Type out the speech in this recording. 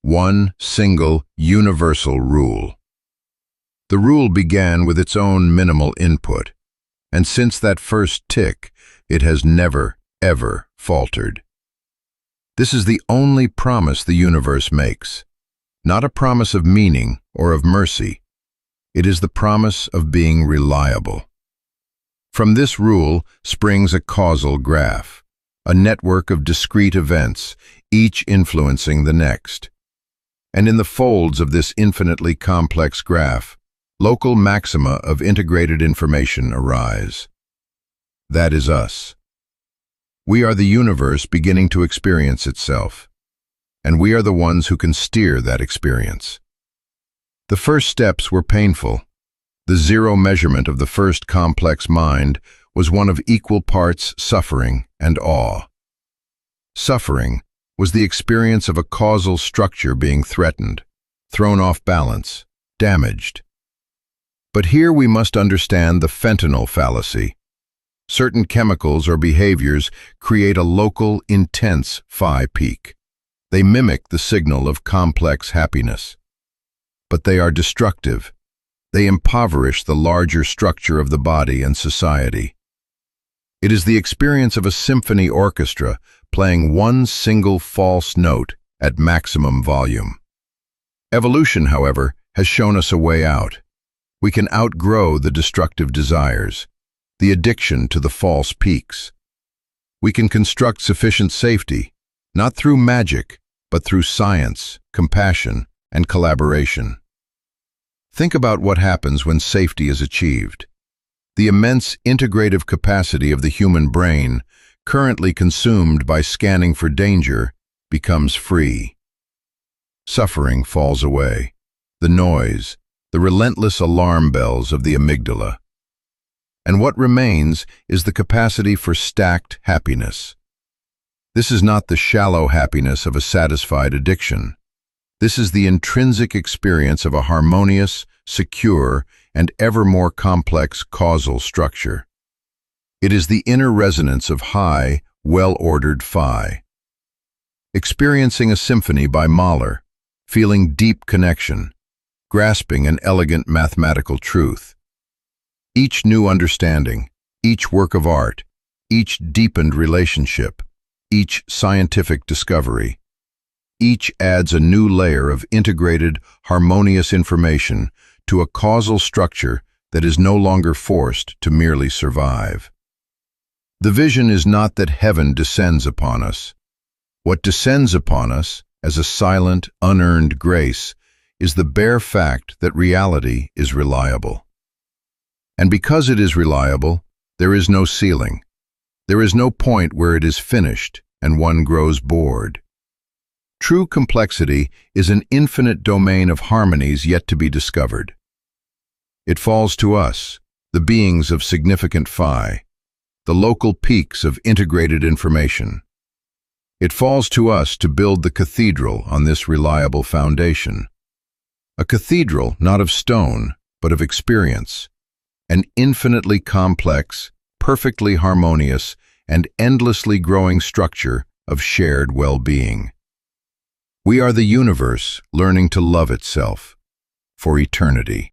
one single universal rule. The rule began with its own minimal input, and since that first tick, it has never, ever faltered. This is the only promise the universe makes, not a promise of meaning or of mercy. It is the promise of being reliable. From this rule springs a causal graph, a network of discrete events, each influencing the next. And in the folds of this infinitely complex graph, local maxima of integrated information arise. That is us. We are the universe beginning to experience itself, and we are the ones who can steer that experience. The first steps were painful. The zero measurement of the first complex mind was one of equal parts suffering and awe. Suffering was the experience of a causal structure being threatened, thrown off balance, damaged. But here we must understand the fentanyl fallacy. Certain chemicals or behaviors create a local, intense phi peak. They mimic the signal of complex happiness. But they are destructive. They impoverish the larger structure of the body and society. It is the experience of a symphony orchestra playing one single false note at maximum volume. Evolution, however, has shown us a way out. We can outgrow the destructive desires, the addiction to the false peaks. We can construct sufficient safety, not through magic, but through science, compassion, and collaboration. Think about what happens when safety is achieved. The immense integrative capacity of the human brain, currently consumed by scanning for danger, becomes free. Suffering falls away. The noise, the relentless alarm bells of the amygdala. And what remains is the capacity for stacked happiness. This is not the shallow happiness of a satisfied addiction. This is the intrinsic experience of a harmonious, secure, and ever more complex causal structure. It is the inner resonance of high, well-ordered phi. Experiencing a symphony by Mahler, feeling deep connection, grasping an elegant mathematical truth. Each new understanding, each work of art, each deepened relationship, each scientific discovery, each adds a new layer of integrated, harmonious information to a causal structure that is no longer forced to merely survive. The vision is not that heaven descends upon us. What descends upon us, as a silent, unearned grace, is the bare fact that reality is reliable. And because it is reliable, there is no ceiling. There is no point where it is finished and one grows bored. True complexity is an infinite domain of harmonies yet to be discovered. It falls to us, the beings of significant phi, the local peaks of integrated information. It falls to us to build the cathedral on this reliable foundation. A cathedral not of stone, but of experience. An infinitely complex, perfectly harmonious, and endlessly growing structure of shared well-being. We are the universe learning to love itself for eternity.